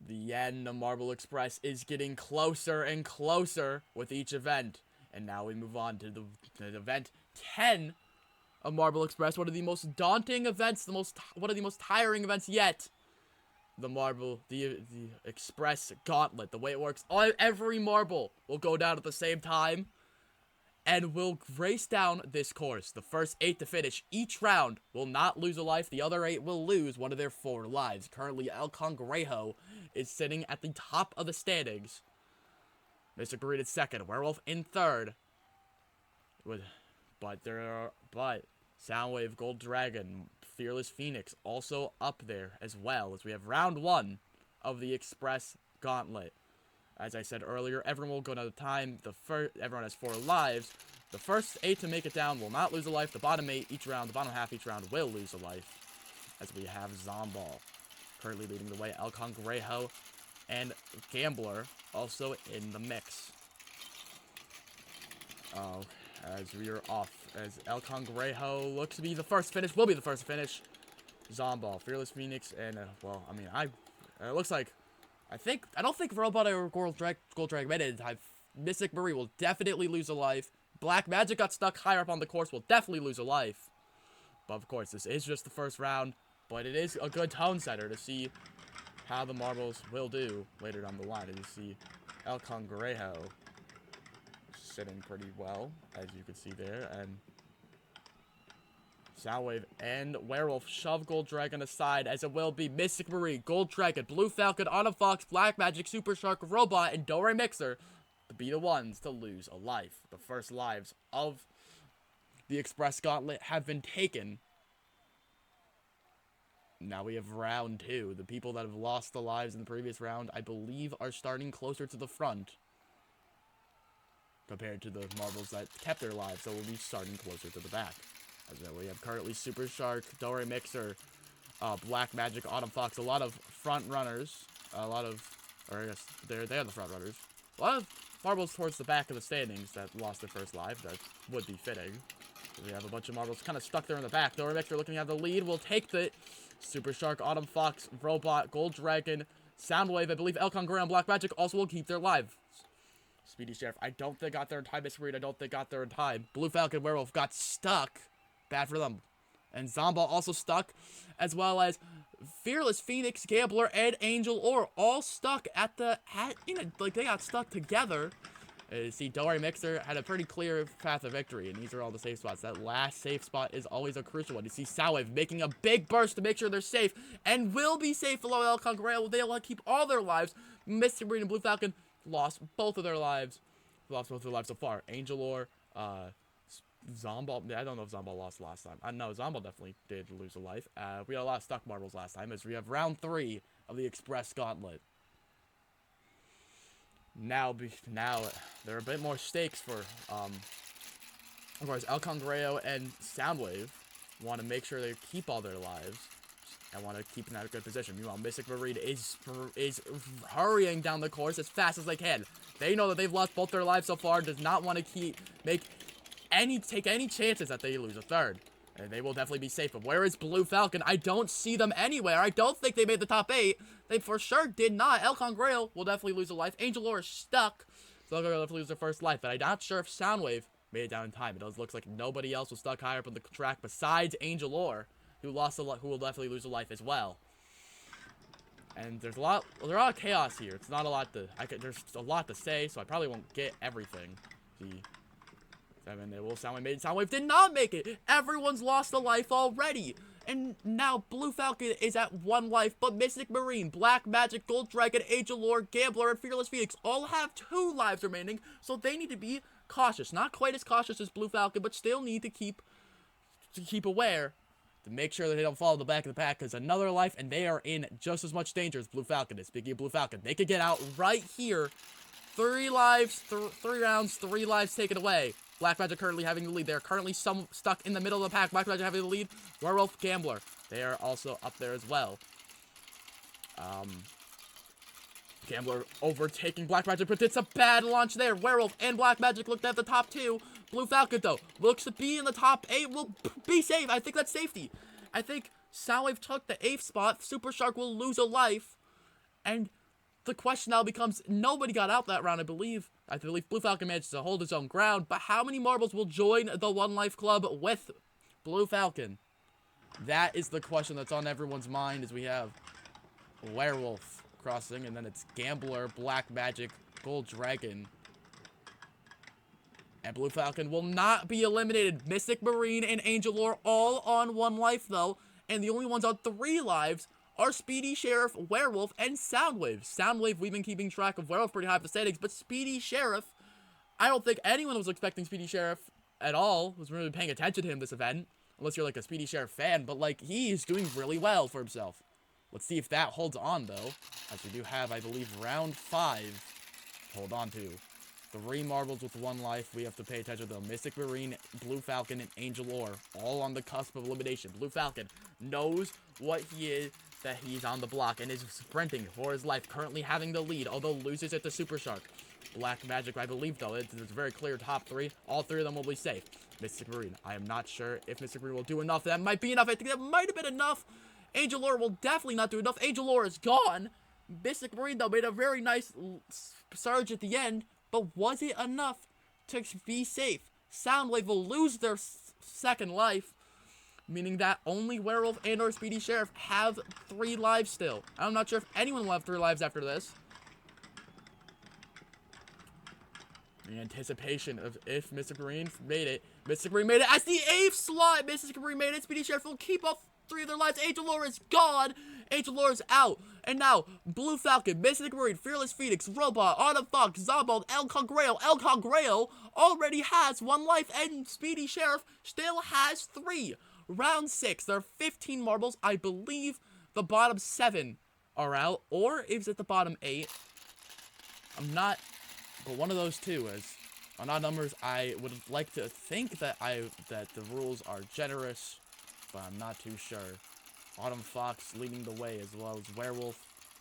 The end of Marble Express is getting closer and closer with each event. And now we move on to the event 10 of Marble Express. One of the most daunting events, one of the most tiring events yet. The Express Gauntlet. The way it works, every marble will go down at the same time. And we'll race down this course. The first 8 to finish each round will not lose a life. The other 8 will lose one of their 4 lives. Currently, El Cangrejo is sitting at the top of the standings. Mr. Green in second. Werewolf in third. But Soundwave, Gold Dragon, Fearless Phoenix also up there as well. As we have round 1 of the Express Gauntlet. As I said earlier, everyone will go down the time. Everyone has 4 lives. The first 8 to make it down will not lose a life. The bottom 8 each round, the bottom half each round will lose a life. As we have Zomball currently leading the way. El Cangrejo and Gambler also in the mix. As we are off. As El Cangrejo looks to be the first finish, will be the first finish. Zomball, Fearless Phoenix, and, it looks like I don't think Robot or Gold Dragon made it in time. Mystic Marie will definitely lose a life. Black Magic got stuck higher up on the course, will definitely lose a life. But of course, this is just the first round. But it is a good tone setter to see how the marbles will do later down the line. As you see El Cangrejo sitting pretty well, as you can see there. And Soundwave and Werewolf shove Gold Dragon aside, as it will be Mystic Marie, Gold Dragon, Blue Falcon, Autumn Fox, Black Magic, Super Shark, Robot, and Dore Mixer to be the ones to lose a life. The first lives of the Express Gauntlet have been taken. Now we have round 2. The people that have lost the lives in the previous round, I believe, are starting closer to the front compared to the marbles that kept their lives, so we'll be starting closer to the back. As we have currently Super Shark, Dore Mixer, Black Magic, Autumn Fox, a lot of front runners, I guess they are the front runners. A lot of marbles towards the back of the standings that lost their first life. That would be fitting. We have a bunch of marbles kind of stuck there in the back. Dore Mixer looking at the lead, will take the Super Shark, Autumn Fox, Robot, Gold Dragon, Soundwave, I believe El Cangrejo and Black Magic also will keep their lives. Speedy Sheriff, I don't think got there in time. Miss Reed, I don't think got there in time. Blue Falcon, Werewolf got stuck. Bad for them. And Zomball also stuck, as well as Fearless Phoenix, Gambler, and Angel Ore all stuck they got stuck together. You see, Dore Mixer had a pretty clear path of victory, and these are all the safe spots. That last safe spot is always a crucial one. You see Soundwave making a big burst to make sure they're safe, and will be safe below El Cangrejo. They'll keep all their lives. Mystic Marine and Blue Falcon lost both of their lives. Lost both of their lives so far. Angel Ore, Zomball, I don't know if Zomball lost last time. I know Zomball definitely did lose a life. We had a lot of stuck marbles last time, as we have round 3 of the Express Gauntlet. Now there are a bit more stakes for, of course, El Cangrejo and Soundwave want to make sure they keep all their lives and want to keep in that good position. Meanwhile, Mystic Marine is hurrying down the course as fast as they can. They know that they've lost both their lives so far, does not want to take any chances that they lose a third. And they will definitely be safe. But where is Blue Falcon? I don't see them anywhere. I don't think they made the top 8. They for sure did not. El Cangrejo will definitely lose a life. Angel Ore is stuck. So they'll definitely lose their first life. But I'm not sure if Soundwave made it down in time. It does look like nobody else was stuck higher up on the track besides Angel Ore, who will definitely lose a life as well. And there's a lot of chaos here. It's not a lot there's a lot to say, so I probably won't get everything. See. 7, they will Soundwave made it. Soundwave did not make it. Everyone's lost a life already. And now Blue Falcon is at 1 life, but Mystic Marine, Black Magic, Gold Dragon, Angel Ore, Gambler, and Fearless Phoenix all have 2 lives remaining, so they need to be cautious. Not quite as cautious as Blue Falcon, but still need to keep aware to make sure that they don't fall in the back of the pack, because another life, and they are in just as much danger as Blue Falcon is. Speaking of Blue Falcon, they could get out right here. 3 lives, 3 rounds, 3 lives taken away. Black Magic currently having the lead. They are currently stuck in the middle of the pack. Black Magic having the lead. Werewolf, Gambler, they are also up there as well. Gambler overtaking Black Magic, but it's a bad launch there. Werewolf and Black Magic looked at the top 2. Blue Falcon, though, looks to be in the top 8. Will be safe. I think that's safety. I think Soundwave took the 8th spot. Super Shark will lose a life. And the question now becomes, nobody got out that round, I believe. I believe Blue Falcon managed to hold his own ground, but how many marbles will join the One Life Club with Blue Falcon? That is the question that's on everyone's mind, as we have Werewolf crossing, and then it's Gambler, Black Magic, Gold Dragon. And Blue Falcon will not be eliminated. Mystic Marine and Angel Lore all on 1 life, though, and the only ones on 3 lives are Speedy Sheriff, Werewolf, and Soundwave. Soundwave, we've been keeping track of Werewolf pretty high up the standings, but Speedy Sheriff, I don't think anyone was expecting Speedy Sheriff at all, was really paying attention to him this event, unless you're like a Speedy Sheriff fan, but like, he's doing really well for himself. Let's see if that holds on, though, as we do have, I believe, round 5 to hold on to. 3 marbles with 1 life. We have to pay attention to Mystic Marine, Blue Falcon, and Angel Lore, all on the cusp of elimination. Blue Falcon knows what he is, that he's on the block, and is sprinting for his life, currently having the lead, although loses it to Super Shark. Black Magic, I believe, though, it's a very clear top 3. All 3 of them will be safe. Mystic Marine, I am not sure if Mystic Marine will do enough. That might be enough. I think that might have been enough. Angel Lore will definitely not do enough. Angel Lore is gone. Mystic Marine, though, made a very nice surge at the end, but was it enough to be safe? Soundwave will lose their second life, meaning that only Werewolf and or Speedy Sheriff have 3 lives still. I'm not sure if anyone will have 3 lives after this. In anticipation of if Mystic Marine made it. Mystic Marine made it as the 8th slot. Mystic Marine made it. Speedy Sheriff will keep up 3 of their lives. Angel Lore is gone. Angel Lore is out. And now, Blue Falcon, Mystic Marine, Fearless Phoenix, Robot, Autumn Fox, Zombald, El Congrail. El Congrail already has 1 life, and Speedy Sheriff still has 3. Round 6, there are 15 marbles. I believe the bottom 7 are out, or is it the bottom 8? I'm not, but one of those two is. On odd numbers, I would like to think that the rules are generous, but I'm not too sure. Autumn Fox leading the way, as well as Werewolf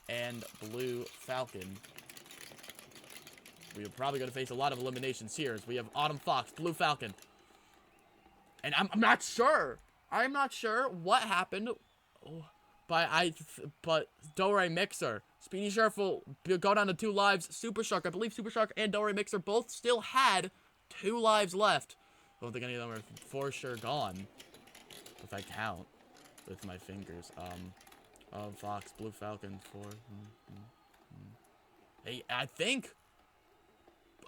and Blue Falcon. We are probably going to face a lot of eliminations here, as we have Autumn Fox, Blue Falcon. And I'm not sure. I'm not sure what happened, but Dore Mixer. Speedy Sheriff will go down to 2 lives. Super Shark, I believe Super Shark and Dore Mixer both still had 2 lives left. I don't think any of them are for sure gone, if I count with my fingers. Fox, Blue Falcon, 4. Hey, I think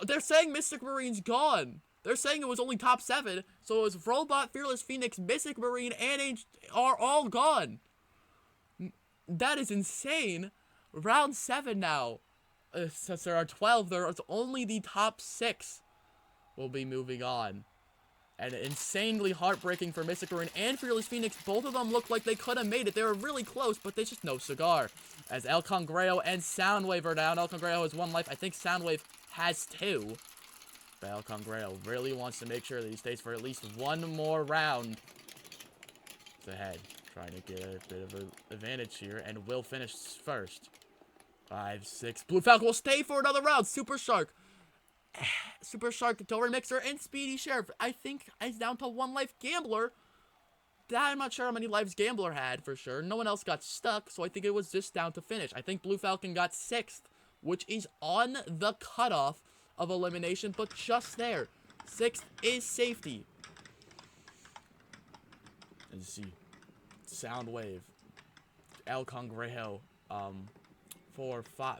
they're saying Mystic Marine's gone. They're saying it was only top 7, so it was Robot, Fearless Phoenix, Mystic Marine, and are all gone. That is insane. Round 7 now. Since there are 12, there's only the top 6 will be moving on. And insanely heartbreaking for Mystic Marine and Fearless Phoenix. Both of them looked like they could have made it. They were really close, but there's just no cigar. As El Congrail and Soundwave are down. El Congrail has 1 life. I think Soundwave has 2. But El Congrail really wants to make sure that he stays for at least 1 more round. It's ahead. Trying to get a bit of an advantage here. And will finish first. 5, 6. Blue Falcon will stay for another round. Super Shark, Dore Mixer, and Speedy Sheriff, I think, is down to 1 life. Gambler, I'm not sure how many lives Gambler had for sure. No one else got stuck, so I think it was just down to finish. I think Blue Falcon got 6th, which is on the cutoff of elimination, but just there. 6th is safety. Let's see. Soundwave, El Congrejo, 4, 5.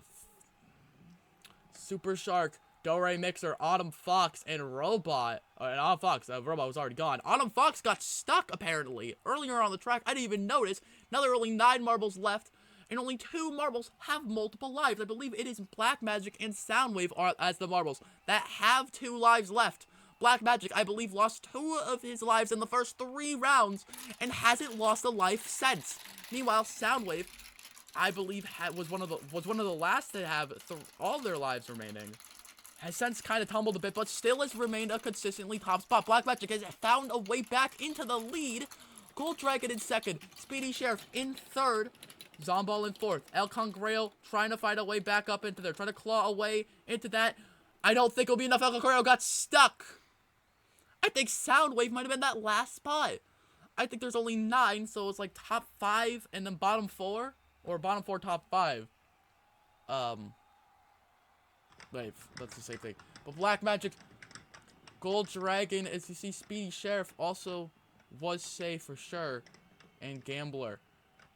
Super Shark, Dore Mixer, Autumn Fox, and Robot. And Autumn Fox, Robot was already gone. Autumn Fox got stuck, apparently, earlier on the track. I didn't even notice. Now there are only 9 marbles left, and only 2 marbles have multiple lives. I believe it is Black Magic and Soundwave are as the marbles that have 2 lives left. Black Magic, I believe, lost 2 of his lives in the first 3 rounds, and hasn't lost a life since. Meanwhile, Soundwave, I believe, was one of the last to have all their lives remaining. Has since kind of tumbled a bit, but still has remained a consistently top spot. Black Magic has found a way back into the lead. Gold Dragon in 2nd. Speedy Sheriff in 3rd. Zomball in 4th. El Congrail trying to find a way back up into there. Trying to claw a way into that. I don't think it'll be enough. El Congrail got stuck. I think Soundwave might have been that last spot. I think there's only 9, so it's like top 5 and then bottom 4. Or bottom 4, top 5. wait, that's the same thing. But Black Magic, Gold Dragon, as you see, Speedy Sheriff also was safe for sure, and Gambler.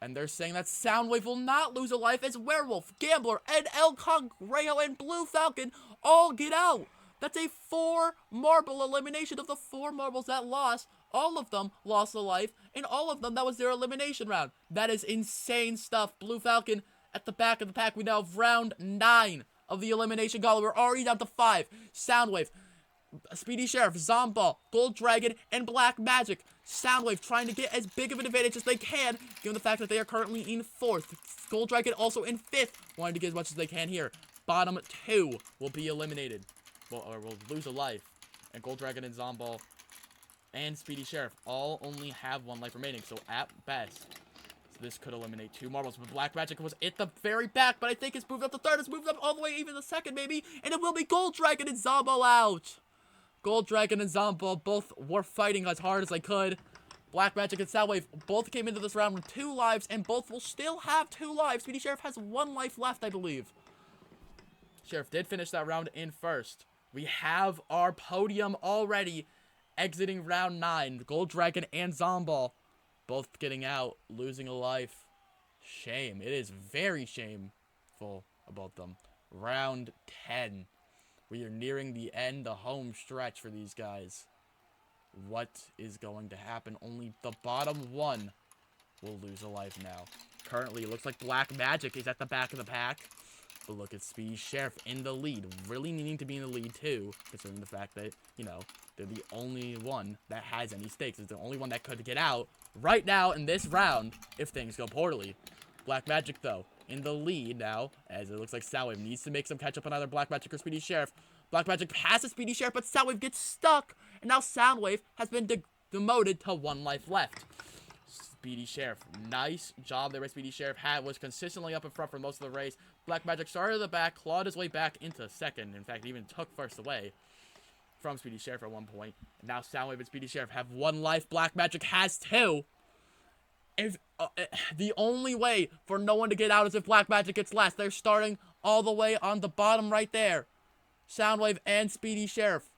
And they're saying that Soundwave will not lose a life as Werewolf, Gambler, and El Congrejo and Blue Falcon all get out. That's a 4-marble elimination. Of the 4 marbles that lost, all of them lost a life, and all of them, that was their elimination round. That is insane stuff. Blue Falcon at the back of the pack. We now have round 9 of the elimination gauntlet. We're already down to 5. Soundwave, Speedy Sheriff, Zomball, Gold Dragon, and Black Magic. Soundwave trying to get as big of an advantage as they can, given the fact that they are currently in 4th. Gold Dragon also in 5th, wanting to get as much as they can here. Bottom 2 will be eliminated, or will lose a life. And Gold Dragon and Zomball and Speedy Sheriff all only have 1 life remaining, so at best, this could eliminate 2 marbles. But Black Magic was at the very back, but I think it's moved up to 3rd. It's moved up all the way even to 2nd, maybe, and it will be Gold Dragon and Zomball out. Gold Dragon and Zomball both were fighting as hard as they could. Black Magic and Soundwave both came into this round with 2 lives, and both will still have 2 lives. Speedy Sheriff has 1 life left, I believe. Sheriff did finish that round in 1st. We have our podium already exiting round 9. Gold Dragon and Zomball both getting out, losing a life. Shame. It is very shameful about them. Round 10. We are nearing the end, the home stretch for these guys. What is going to happen? Only the bottom 1 will lose a life now. Currently, it looks like Black Magic is at the back of the pack. But look at Speedy Sheriff in the lead. Really needing to be in the lead, too. Considering the fact that, you know, they're the only one that has any stakes. It's the only one that could get out right now in this round if things go poorly. Black Magic, though, in the lead now, as it looks like Soundwave needs to make some catch up on either Black Magic or Speedy Sheriff. Black Magic passes Speedy Sheriff, but Soundwave gets stuck, and now Soundwave has been demoted to 1 life left. Speedy Sheriff, nice job there by Speedy Sheriff. Was consistently up in front for most of the race. Black Magic started at the back, clawed his way back into 2nd. In fact, even took 1st away from Speedy Sheriff at one point. And now Soundwave and Speedy Sheriff have 1 life. Black Magic has 2. If the only way for no one to get out is if Black Magic gets last. They're starting all the way on the bottom right there. Soundwave and Speedy Sheriff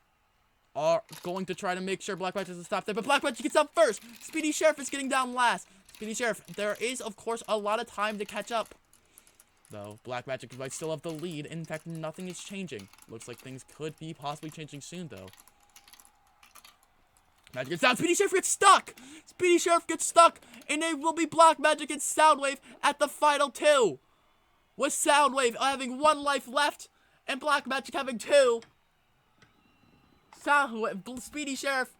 are going to try to make sure Black Magic doesn't stop there, but Black Magic gets up first. Speedy Sheriff is getting down last. Speedy Sheriff, there is, of course, a lot of time to catch up, though. Black Magic might still have the lead. In fact, nothing is changing. Looks like things could be possibly changing soon, though. Magic gets down. Speedy Sheriff gets stuck. Speedy Sheriff gets stuck, and it will be Black Magic and Soundwave at the final 2. With Soundwave having 1 life left, and Black Magic having 2. Speedy Sheriff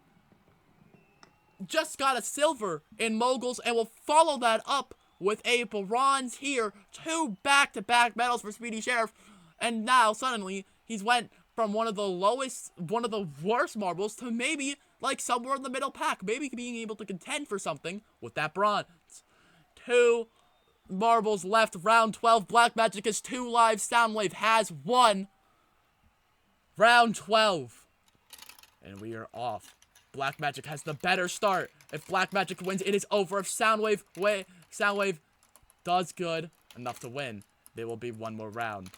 just got a silver in Moguls and will follow that up with a bronze here. 2 back-to-back medals for Speedy Sheriff. And now, suddenly, he's went from one of the worst marbles to maybe, like, somewhere in the middle pack. Maybe being able to contend for something with that bronze. 2 marbles left. Round 12. Black Magic has 2 lives. Soundwave has 1. Round 12. And we are off. Black Magic has the better start. If Black Magic wins, it is over. If Soundwave does good enough to win, there will be 1 more round.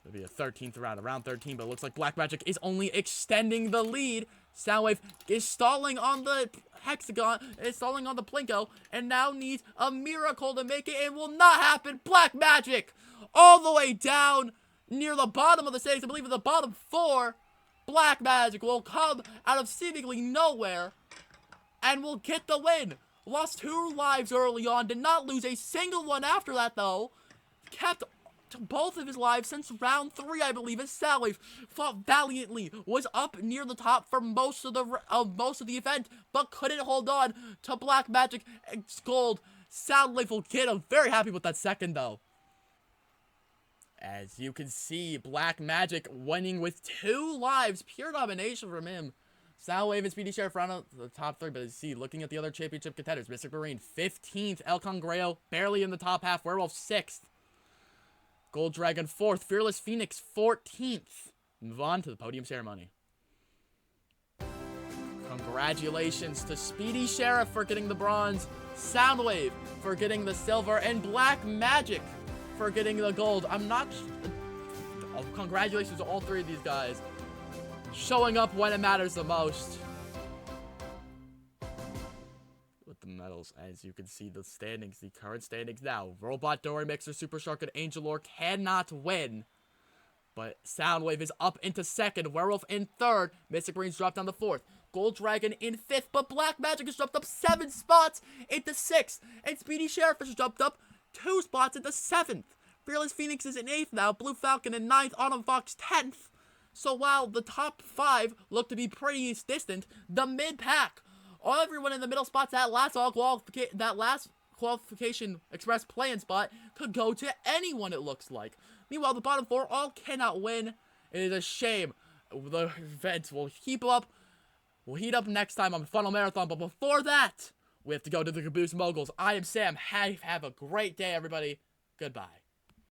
It'll be a 13th round, around 13, but it looks like Black Magic is only extending the lead. Soundwave is stalling on the hexagon, is stalling on the Plinko, and now needs a miracle to make it. It will not happen. Black Magic all the way down near the bottom of the stakes. I believe in the bottom 4. Black Magic will come out of seemingly nowhere and will get the win. Lost 2 lives early on, did not lose a single one after that, though. Kept both of his lives since round 3, I believe, as Soundwave fought valiantly, was up near the top for most of the event, but couldn't hold on to Black Magic and Gold. Soundwave will get him. Very happy with that 2nd, though. As you can see, Black Magic winning with 2 lives. Pure domination from him. Soundwave and Speedy Sheriff round out the top 3. But as you see, looking at the other championship contenders, Mystic Marine 15th. El Congrejo barely in the top half. Werewolf 6th. Gold Dragon 4th. Fearless Phoenix 14th. Move on to the podium ceremony. Congratulations to Speedy Sheriff for getting the bronze. Soundwave for getting the silver. And Black Magic for getting the gold. I'm not... congratulations to all three of these guys. Showing up when it matters the most. With the medals, as you can see the standings, the current standings now. Robot, Dory Mixer, Super Shark, and Angel Lore cannot win. But Soundwave is up into second. Werewolf in third. Mystic Marines dropped down to fourth. Gold Dragon in fifth. But Black Magic has dropped up 7 spots into sixth. And Speedy Sheriff has jumped up 2 spots into seventh. Fearless Phoenix is in 8th now. Blue Falcon in 9th. Autumn Fox 10th. So while the top 5 look to be pretty distant, the mid-pack, everyone in the middle spots, that last qualification express play-in spot could go to anyone, it looks like. Meanwhile, the bottom 4 all cannot win. It is a shame. The event will keep up. We'll heat up next time on Funnel Marathon, but before that, we have to go to the Caboose Moguls. I am Sam. Have a great day, everybody. Goodbye.